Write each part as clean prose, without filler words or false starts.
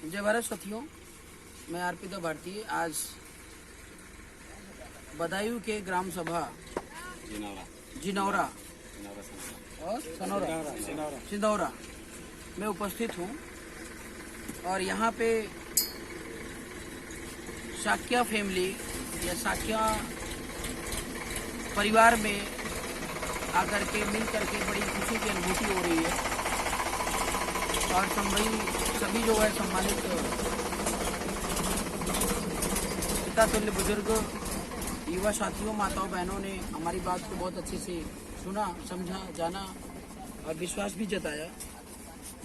जय भारत साथियों, मैं आरपी भारती। आज बदायूं के ग्राम सभा जिनौरा और सिंधौरा में उपस्थित हूँ और यहाँ पे साक्या फैमिली या साक्या परिवार में आकर के मिल करके बड़ी खुशी की अनुभूति हो रही है और सभी जो है सम्मानित पिता तुल्य बुजुर्ग युवा साथियों, माताओं, बहनों ने हमारी बात को बहुत अच्छे से सुना, समझा, जाना और विश्वास भी जताया।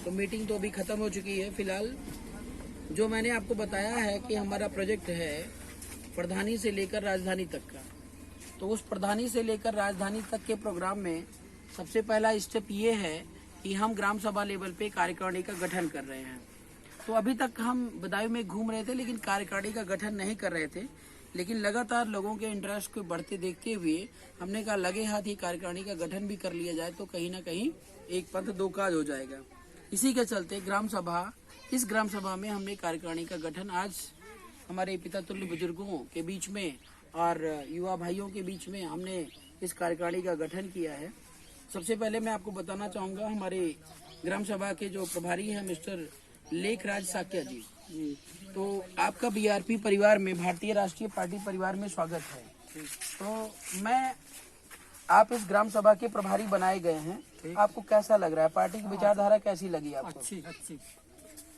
तो मीटिंग तो अभी ख़त्म हो चुकी है। फिलहाल जो मैंने आपको बताया है कि हमारा प्रोजेक्ट है प्रधानी से लेकर राजधानी तक का, तो उस प्रधानी से लेकर राजधानी तक के प्रोग्राम में सबसे पहला स्टेप ये है कि हम ग्राम सभा लेवल पे कार्यकारिणी का गठन कर रहे हैं। तो अभी तक हम बदायूं में घूम रहे थे लेकिन कार्यकारिणी का गठन नहीं कर रहे थे, लेकिन लगातार लोगों के इंटरेस्ट को बढ़ते देखते हुए हमने कहा लगे हाथ ही कार्यकारिणी का गठन भी कर लिया जाए तो कहीं ना कहीं एक पंथ दो काज हो जाएगा। इसी के चलते इस ग्राम सभा में हमने कार्यकारिणी का गठन आज हमारे पिता तुल्य बुजुर्गों के बीच में और युवा भाइयों के बीच में हमने इस कार्यकारिणी का गठन किया है। सबसे पहले मैं आपको बताना चाहूँगा, हमारे ग्राम सभा के जो प्रभारी हैं मिस्टर लेखराज साक्या जी, तो आपका बीआरपी परिवार में, भारतीय राष्ट्रीय पार्टी परिवार में स्वागत है। तो आप इस ग्राम सभा के प्रभारी बनाए गए हैं, आपको कैसा लग रहा है? पार्टी की विचारधारा कैसी लगी आपको?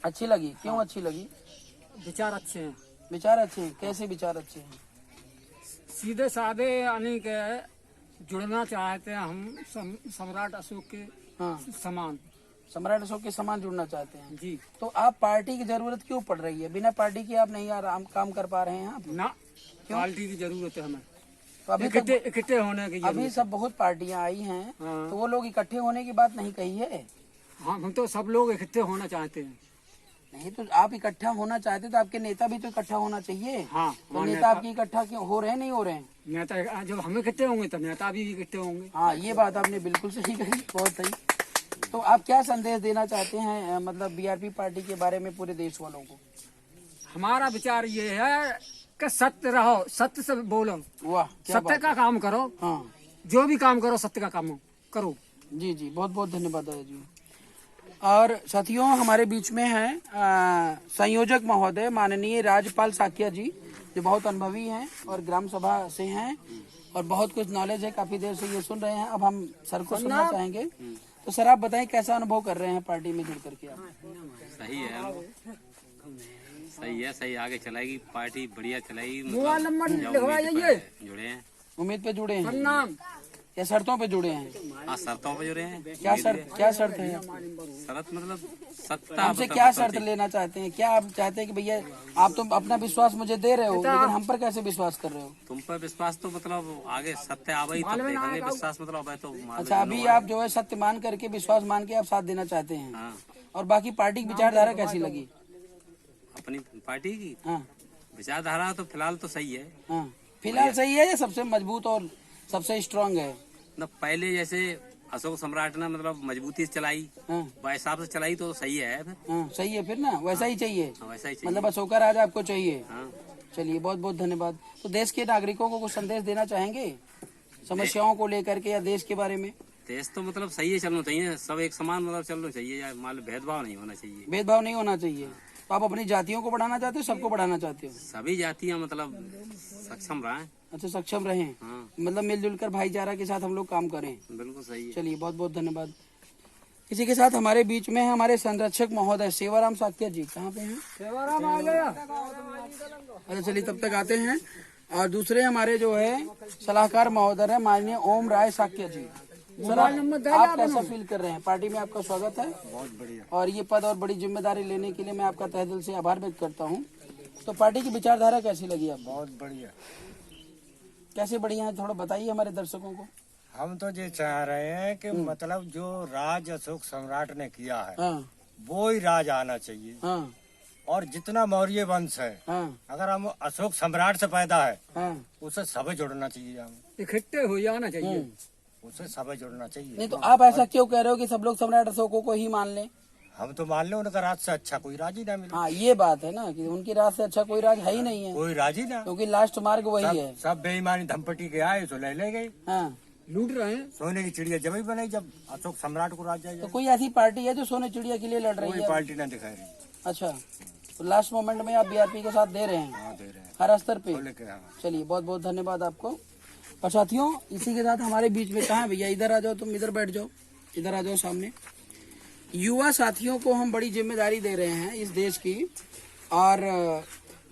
अच्छी लगी। क्यों अच्छी लगी? विचार अच्छे हैं। विचार अच्छे हैं? कैसे विचार अच्छे हैं? सीधे साधे यानी के जुड़ना चाहते हैं हम सम्राट अशोक के समान। सम्राट अशोक के समान जुड़ना चाहते हैं जी। तो आप पार्टी की जरूरत क्यों पड़ रही है? बिना पार्टी के आप नहीं काम कर पा रहे हैं आप? ना, पार्टी की जरूरत है हमें। तो अभी इकट्ठे होने की अभी सब बहुत पार्टियां आई हैं। हाँ। तो वो लोग इकट्ठे होने की बात नहीं कही है। हाँ, हम तो सब लोग इकट्ठे होना चाहते हैं। नहीं तो आप इकट्ठा होना चाहते तो आपके नेता भी तो इकट्ठा होना चाहिए। हाँ, तो नेता आपकी इकट्ठा क्यों हो रहे हैं? नहीं हो रहे हैं। नेता जब हम इकट्ठे होंगे तो नेता भी इकट्ठे होंगे। हाँ, ये बात आपने बिल्कुल सही कही, बहुत सही। तो आप क्या संदेश देना चाहते हैं, मतलब बीआरपी पार्टी के बारे में पूरे देश वालों को? हमारा विचार ये है कि सत्य रहो, सत्य से बोलो। वाह, सत्य का काम करो। हाँ, जो भी काम करो सत्य का काम करो। जी जी, बहुत बहुत धन्यवाद दादा जी। और साथियों, हमारे बीच में हैं संयोजक महोदय माननीय राजपाल साक्या जी, जो बहुत अनुभवी हैं और ग्राम सभा से हैं और बहुत कुछ नॉलेज है, काफी देर से ये सुन रहे हैं। अब हम सर को सुनना चाहेंगे। तो सर, आप बताएं कैसा अनुभव कर रहे हैं पार्टी में जुड़ करके आप? सही है, आगे चलाएगी पार्टी, बढ़िया चलाएगी। मोबाइल नंबर लिखवाइए। जुड़े हैं, उम्मीद पे जुड़े हैं या शर्तों पे जुड़े हैं? हाँ, शर्तों पे जुड़े हैं। क्या शर्त है? शर्त मतलब सत्ता। हमसे क्या शर्त लेना चाहते हैं? क्या आप चाहते हैं कि भैया आप तो अपना विश्वास मुझे दे रहे हो, लेकिन हम पर कैसे विश्वास कर रहे हो? तुम पर विश्वास तो मतलब आगे सत्य आवे तब देखेंगे। विश्वास मतलब है तो अच्छा, अभी आप जो है सत्य मान करके, विश्वास मान के आप साथ देना चाहते हैं। हाँ। और बाकी पार्टी की विचारधारा कैसी लगी? अपनी पार्टी की हाँ विचारधारा तो फिलहाल तो सही है। हाँ, फिलहाल सही है या सबसे मजबूत और सबसे स्ट्रांग है? मतलब पहले जैसे अशोक सम्राट ने मतलब मजबूती से चलाई, हाँ हिसाब से चलाई तो सही है। हाँ, सही है फिर ना, वैसा ही चाहिए। हाँ, वैसा ही चाहिए। मतलब अशोका राज आपको चाहिए। हाँ। चलिए, बहुत बहुत धन्यवाद। तो देश के नागरिकों को कुछ संदेश देना चाहेंगे समस्याओं को लेकर के या देश के बारे में? देश तो मतलब सही है, चलना चाहिए, सब एक समान मतलब चलना चाहिए, या मान लो भेदभाव नहीं होना चाहिए। भेदभाव नहीं होना चाहिए। तो आप अपनी जातियों को बढ़ाना चाहते हो, सबको बढ़ाना चाहते हो? सभी जातियां मतलब सक्षम रहे। अच्छा, सक्षम रहे। हाँ। मतलब मिलजुल कर भाईचारा के साथ हम लोग काम करें। बिल्कुल सही है। चलिए, बहुत बहुत धन्यवाद। इसी के साथ हमारे बीच में है हमारे संरक्षक महोदय सेवाराम साक्या जी। कहाँ पे हैं? सेवाराम आ गया। अच्छा, चलिए, तब तक आते हैं। और दूसरे हमारे जो है सलाहकार महोदय है माननीय ओम राय साक्या जी। सर, आप कैसा फील कर रहे हैं? पार्टी में आपका स्वागत है। बहुत बढ़िया। और ये पद और बड़ी जिम्मेदारी लेने के लिए मैं आपका तहे दिल से आभार व्यक्त करता हूँ। तो पार्टी की विचारधारा कैसी लगी आपको? बहुत बढ़िया। कैसे बढ़िया है, थोड़ा बताइए हमारे दर्शकों को। हम तो ये चाह रहे हैं कि मतलब जो राज अशोक सम्राट ने किया है हाँ वो ही राज आना चाहिए। हाँ और जितना मौर्य वंश है, हाँ अगर हम अशोक सम्राट से पैदा है, हाँ, उसे सब जुड़ना चाहिए। हम इकट्ठे हो जाना चाहिए। उसे सब जुड़ना चाहिए। नहीं तो आप ऐसा क्यों कह रहे हो कि सब लोग सम्राट अशोक को ही मान लें? हम तो मान लो उनका राज से अच्छा कोई राज ही ना मिले। हाँ ये बात है ना कि उनकी राज से अच्छा कोई राज है ही नहीं है, कोई राज ही ना, क्योंकि लास्ट मार्ग वही है। सब बेईमानी धमपटी के आए तो ले गए। हाँ, लूट रहे हैं। सोने की चिड़िया जब ही बनाई जब अशोक सम्राट को राज तो जाए, कोई ऐसी पार्टी है जो सोने चिड़िया के लिए लड़ रही कोई है? पार्टी ना दिखाई रही। अच्छा, तो लास्ट मोमेंट में आप बीआरपी के साथ दे रहे हैं हाँ दे रहे हैं, हर स्तर पे। लेके हाँ। चलिए बहुत बहुत धन्यवाद आपको। और साथियों इसी के साथ हमारे बीच में कहाँ है भैया, इधर आ जाओ, तुम इधर बैठ जाओ, इधर आ जाओ सामने। युवा साथियों को हम बड़ी जिम्मेदारी दे रहे हैं इस देश की, और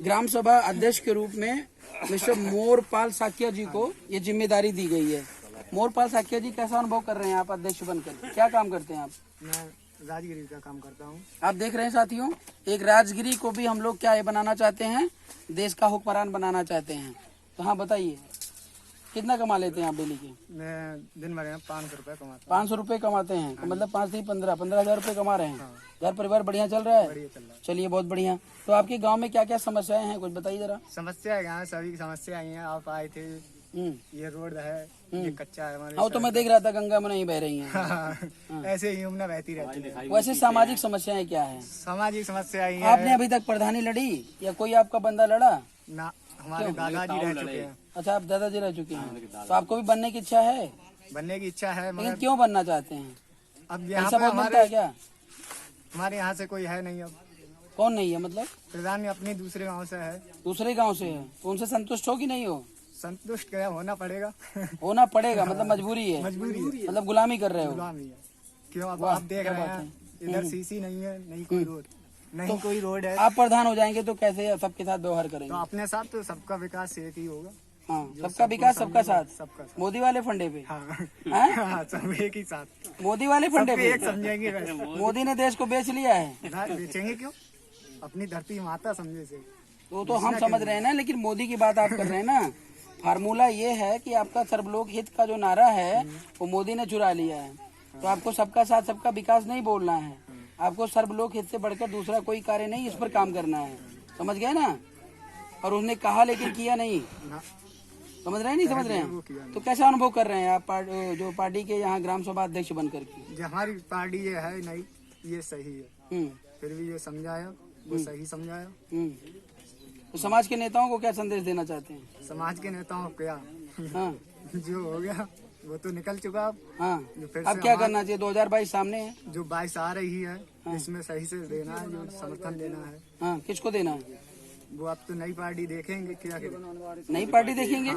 ग्राम सभा अध्यक्ष के रूप में मिस्टर मोरपाल साकिया जी को ये जिम्मेदारी दी गई है। मोरपाल साकिया जी, कैसा अनुभव कर रहे हैं आप अध्यक्ष बनकर? क्या काम करते हैं आप? मैं राजगिरी का काम करता हूँ। आप देख रहे हैं साथियों, एक राजगिरी को भी हम लोग क्या बनाना चाहते हैं, देश का हुक्मरान बनाना चाहते हैं। तो हाँ बताइए, कितना कमा लेते हैं आप डेली के? मैं दिन भर में 500 रुपये कमाता हूँ। 500 रुपये कमाते हैं, तो मतलब 5 से 15,000 रुपये कमा रहे हैं। घर परिवार बढ़िया चल रहा है? बढ़िया चल रहा है। चलिए बहुत बढ़िया। तो आपके गांव में क्या क्या समस्याएं हैं, कुछ बताइए जरा। समस्या है यहाँ, सभी की समस्या आई है। आप आए थे, ये रोड है, ये कच्चा है हमारे। हाँ तो मैं देख रहा था गंगा में नहीं बह रही हैं। हाँ, ऐसे ही यमुना बहती रहती है। वैसे सामाजिक समस्याएं क्या है? सामाजिक समस्या आई आपने है अभी तक प्रधानी लड़ी या कोई आपका बंदा लड़ा? ना, हमारे दादाजी रह चुके हैं। अच्छा, आप दादाजी रह चुके हैं, तो आपको भी बनने की इच्छा है? बनने की इच्छा है, लेकिन मगर क्यों बनना चाहते हैं? अब यहाँ ऐसा पे बहुत बनता है क्या? हमारे यहाँ से कोई है नहीं। अब कौन नहीं है मतलब? प्रधान अपने दूसरे गाँव से है। दूसरे गांव से है, तो उनसे संतुष्ट हो कि नहीं हो? संतुष्ट क्या होना पड़ेगा। होना पड़ेगा, मतलब मजबूरी है, मजबूरी है, मतलब गुलामी कर रहे हो। गुलामी है। क्यों, अब वाह, आप देख क्या रहे बात हैं इधर सीसी नहीं है, नहीं कोई रोड, नहीं कोई रोड है। आप प्रधान हो जाएंगे तो कैसे सबके साथ व्यवहार तो करेंगे? अपने साथ तो सबका विकास एक ही होगा। हाँ, सबका विकास सबका साथ। सबका साथ। मोदी वाले फंडे पे? हाँ, हैं? हाँ, सब एक ही साथ। मोदी वाले फंडे सबको पे एक समझेंगे वैसे। मोदी ने देश को बेच लिया है। ना, बेचेंगे क्यों? अपनी धरती माता समझे से। तो हम समझ रहे हैं ना, लेकिन मोदी की बात आप कर रहे हैं ना। फार्मूला ये है कि आपका सर्वलोक हित का जो नारा है वो मोदी ने चुरा लिया है। तो आपको सबका साथ सबका विकास नहीं बोलना है, आपको सर्वलोक हित से बढ़कर दूसरा कोई कार्य नहीं, इस पर काम करना है। समझ गए ना? और उसने कहा लेकिन किया नहीं। समझ रहे हैं नहीं समझ रहे हैं? तो कैसा अनुभव कर रहे हैं आप जो पार्टी के यहाँ ग्राम सभा अध्यक्ष बन करके? जो हमारी पार्टी ये है नहीं, ये सही है। फिर भी ये समझाया, वो सही समझाया। तो समाज के नेताओं को क्या संदेश देना चाहते हैं? समाज के नेताओं को क्या, हाँ जो हो गया वो तो निकल चुका। अब हाँ, जो फिर अब से क्या करना चाहिए? 2022 सामने है। जो 22 आ रही है, इसमें सही से देना है, जो समर्थन देना है। हाँ, किसको देना है? वो अब तो नई पार्टी देखेंगे क्या करें। नई पार्टी देखेंगे?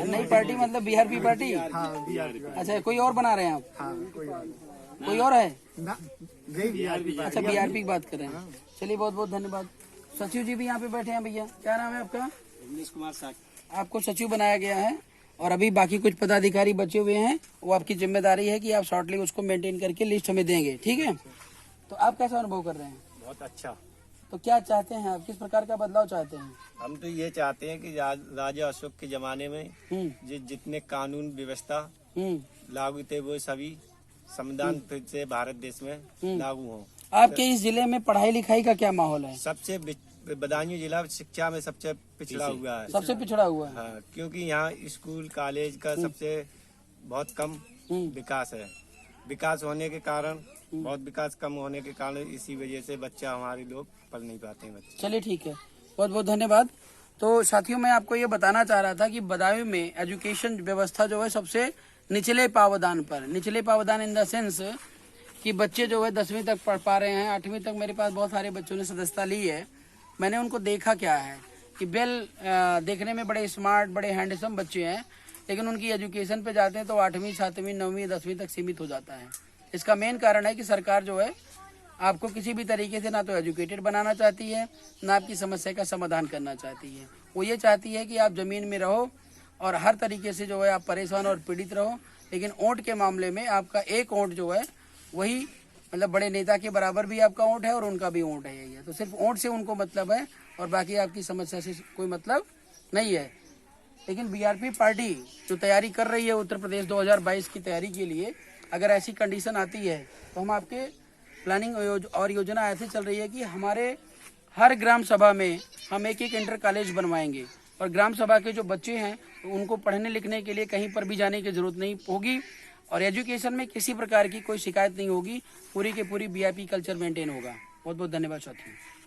नई पार्टी मतलब बीआरपी पार्टी? हाँ, बीआरपी। अच्छा, कोई और बना रहे हैं आप? हाँ, कोई और है? ना, यही बीआरपी। अच्छा, बीआरपी की बात कर रहे हैं। चलिए बहुत बहुत धन्यवाद। सचिव जी भी यहाँ पे बैठे हैं। भैया क्या नाम है आपका? रमेश कुमार साहब। आपको सचिव बनाया गया है, और अभी बाकी कुछ पदाधिकारी बचे हुए हैं, वो आपकी जिम्मेदारी है कि आप शॉर्टली उसको मेंटेन करके लिस्ट हमें देंगे, ठीक है? तो आप कैसा अनुभव कर रहे हैं? बहुत अच्छा। तो क्या चाहते हैं आप, किस प्रकार का बदलाव चाहते हैं? हम तो ये चाहते हैं कि राजा अशोक के जमाने में जितने कानून व्यवस्था लागू थे वो सभी संविधान फिर से भारत देश में लागू हो। आपके इस जिले में पढ़ाई लिखाई का क्या माहौल है? सबसे बदायूं जिला शिक्षा में सबसे पिछड़ा हुआ है। सबसे पिछड़ा हुआ है। हाँ, क्योंकि यहाँ स्कूल कॉलेज का सबसे बहुत कम विकास है। विकास होने के कारण, बहुत विकास कम होने के कारण इसी वजह से बच्चा हमारे लोग पढ़ नहीं पाते हैं बच्चे। चलिए ठीक है, बहुत बहुत धन्यवाद। तो साथियों मैं आपको ये बताना चाह रहा था कि बदायूं में एजुकेशन व्यवस्था जो है सबसे निचले पावदान पर, निचले पावदान इन द सेंस कि बच्चे जो है 10वीं तक पढ़ पा रहे हैं, 8वीं तक। मेरे पास बहुत सारे बच्चों ने सदस्यता ली है। मैंने उनको देखा क्या है कि देखने में बड़े स्मार्ट, बड़े हैंडसम बच्चे हैं, लेकिन उनकी एजुकेशन पे जाते हैं तो 8वीं, 7वीं, 9वीं, 10वीं तक सीमित हो जाता है। इसका मेन कारण है कि सरकार जो है आपको किसी भी तरीके से ना तो एजुकेटेड बनाना चाहती है, ना आपकी समस्या का समाधान करना चाहती है। वो ये चाहती है कि आप जमीन में रहो और हर तरीके से जो है आप परेशान और पीड़ित रहो, लेकिन वोट के मामले में आपका एक वोट जो है वही मतलब बड़े नेता के बराबर भी आपका वोट है और उनका भी वोट है। यही है, तो सिर्फ वोट से उनको मतलब है और बाकी आपकी समस्या से कोई मतलब नहीं है। लेकिन बीआरपी पार्टी जो तैयारी कर रही है उत्तर प्रदेश 2022 की तैयारी के लिए, अगर ऐसी कंडीशन आती है तो हम आपके प्लानिंग और योजना ऐसे चल रही है कि हमारे हर ग्राम सभा में हम एक इंटर कॉलेज बनवाएंगे, और ग्राम सभा के जो बच्चे हैं उनको पढ़ने लिखने के लिए कहीं पर भी जाने की जरूरत नहीं होगी। और एजुकेशन में किसी प्रकार की कोई शिकायत नहीं होगी, पूरी की पूरी वीआईपी कल्चर मेंटेन होगा। बहुत बहुत धन्यवाद साथियों।